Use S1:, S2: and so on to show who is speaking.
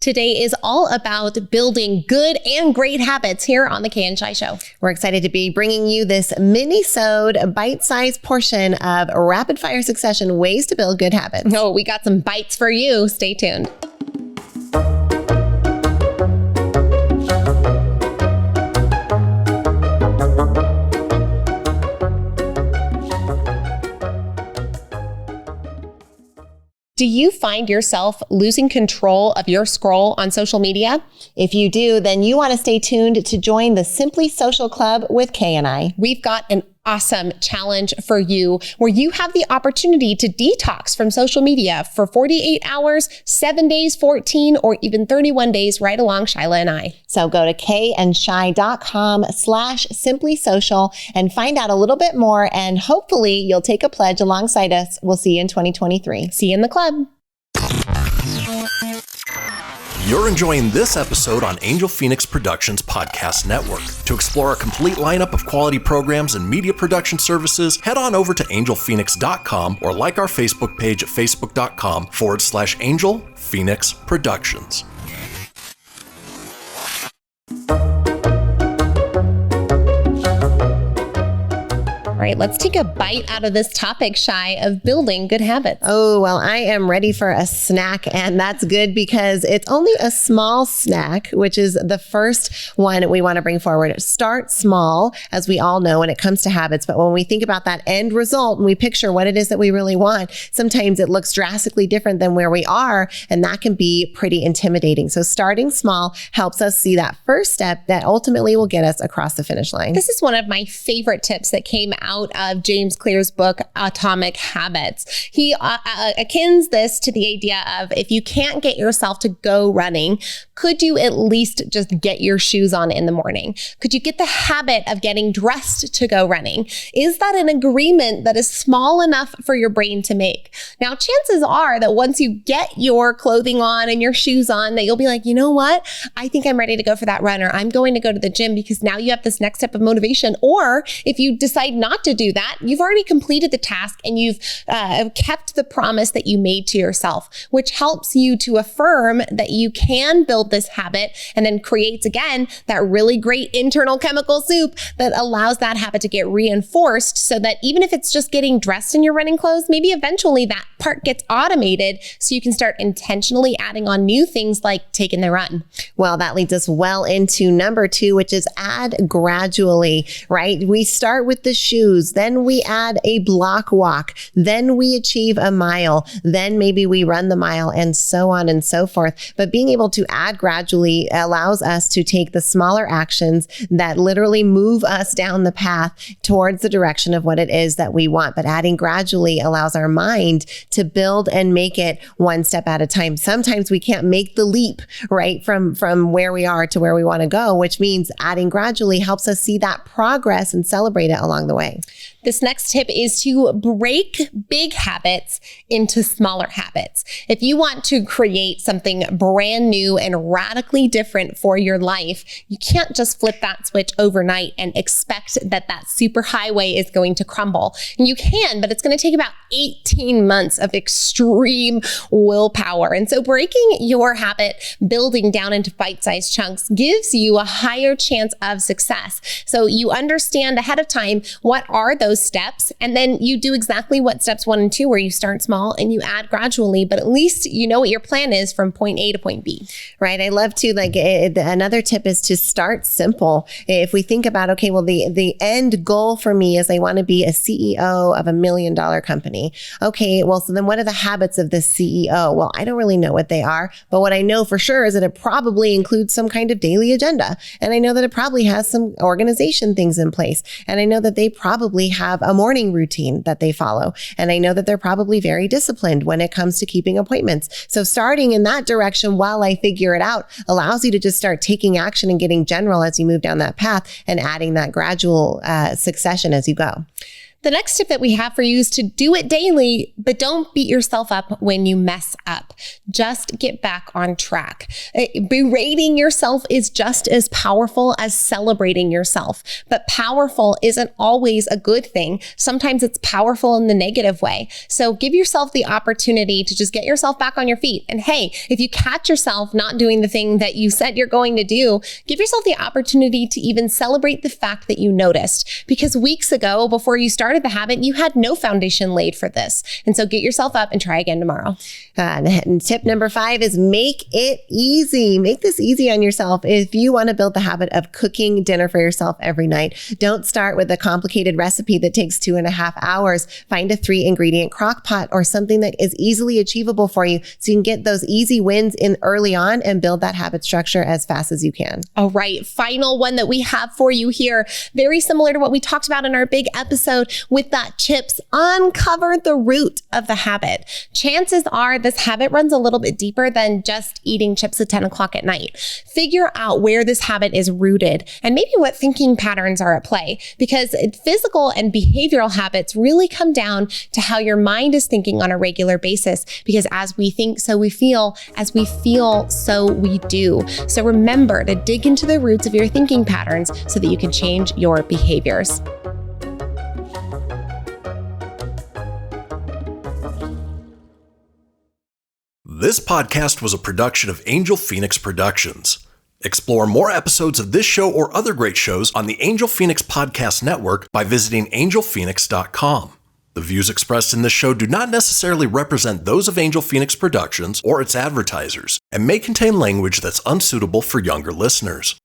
S1: Today is all about building good and great habits here on the Kay and Shai Show.
S2: We're excited to be bringing you this mini-sode bite-sized portion of rapid fire succession ways to build good habits.
S1: Oh, we got some bites for you. Stay tuned. Do you find yourself losing control of your scroll on social media?
S2: If you do, then you want to stay tuned to join the Simply Social Club with Kay and I.
S1: We've got an awesome challenge for you where you have the opportunity to detox from social media for 48 hours, 7 days, 14, or even 31 days right along Shyla and I.
S2: So go to kayandshai.com/simplysocial and find out a little bit more, and hopefully you'll take a pledge alongside us. We'll see you in 2023.
S1: See you in the club.
S3: You're enjoying this episode on Angel Fenix Productions Podcast Network. To explore a complete lineup of quality programs and media production services, head on over to angelphoenix.com or like our Facebook page at facebook.com/Angel Fenix Productions.
S1: All right, let's take a bite out of this topic, Shai, of building good habits.
S2: Oh, well, I am ready for a snack, and that's good because it's only a small snack, which is the first one we want to bring forward. Start small, as we all know when it comes to habits, but when we think about that end result and we picture what it is that we really want, sometimes it looks drastically different than where we are, and that can be pretty intimidating. So starting small helps us see that first step that ultimately will get us across the finish line.
S1: This is one of my favorite tips that came out of James Clear's book, Atomic Habits. He akins this to the idea of if you can't get yourself to go running, could you at least just get your shoes on in the morning? Could you get the habit of getting dressed to go running? Is that an agreement that is small enough for your brain to make? Now, chances are that once you get your clothing on and your shoes on, that you'll be like, you know what? I think I'm ready to go for that run, or I'm going to go to the gym, because now you have this next step of motivation. Or if you decide not to do that, you've already completed the task and you've kept the promise that you made to yourself, which helps you to affirm that you can build this habit, and then creates again that really great internal chemical soup that allows that habit to get reinforced, so that even if it's just getting dressed in your running clothes, maybe eventually that part gets automated so you can start intentionally adding on new things like taking the run.
S2: Well, that leads us well into number 2, which is add gradually, right? We start with the shoes, then we add a block walk, then we achieve a mile, then maybe we run the mile, and so on and so forth. But being able to add gradually allows us to take the smaller actions that literally move us down the path towards the direction of what it is that we want. But adding gradually allows our mind to build and make it one step at a time. Sometimes we can't make the leap, right, from where we are to where we want to go, which means adding gradually helps us see that progress and celebrate it along the way.
S1: This next tip is to break big habits into smaller habits. If you want to create something brand new and radically different for your life, you can't just flip that switch overnight and expect that that super highway is going to crumble. And you can, but it's going to take about 18 months of extreme willpower. And so breaking your habit, building down into bite-sized chunks, gives you a higher chance of success. So you understand ahead of time what are those steps, and then you do exactly what steps 1 and 2, where you start small and you add gradually, but at least you know what your plan is from point A to point B.
S2: Right. I love to, another tip is to start simple. If we think about, okay, well, the end goal for me is I want to be a CEO of $1 million company. Okay, well, so then what are the habits of this CEO? Well, I don't really know what they are, but what I know for sure is that it probably includes some kind of daily agenda. And I know that it probably has some organization things in place. And I know that they probably have a morning routine that they follow. And I know that they're probably very disciplined when it comes to keeping appointments. So starting in that direction while I figure it out allows you to just start taking action and getting general as you move down that path, and adding that gradual succession as you go.
S1: The next tip that we have for you is to do it daily, but don't beat yourself up when you mess up. Just get back on track. Berating yourself is just as powerful as celebrating yourself, but powerful isn't always a good thing. Sometimes it's powerful in the negative way. So give yourself the opportunity to just get yourself back on your feet. And hey, if you catch yourself not doing the thing that you said you're going to do, give yourself the opportunity to even celebrate the fact that you noticed. Because weeks ago, before you started the habit, you had no foundation laid for this. And so get yourself up and try again tomorrow.
S2: And tip number 5 is make it easy. Make this easy on yourself. If you want to build the habit of cooking dinner for yourself every night, don't start with a complicated recipe that takes 2.5 hours. Find a 3-ingredient crock pot or something that is easily achievable for you so you can get those easy wins in early on and build that habit structure as fast as you can.
S1: All right. Final one that we have for you here, very similar to what we talked about in our big episode with that chips, uncover the root of the habit. Chances are this habit runs a little bit deeper than just eating chips at 10 o'clock at night. Figure out where this habit is rooted and maybe what thinking patterns are at play, because physical and behavioral habits really come down to how your mind is thinking on a regular basis, because as we think, so we feel, as we feel, so we do. So remember to dig into the roots of your thinking patterns so that you can change your behaviors.
S3: This podcast was a production of Angel Phoenix Productions. Explore more episodes of this show or other great shows on the Angel Phoenix Podcast Network by visiting angelphoenix.com. The views expressed in this show do not necessarily represent those of Angel Phoenix Productions or its advertisers and may contain language that's unsuitable for younger listeners.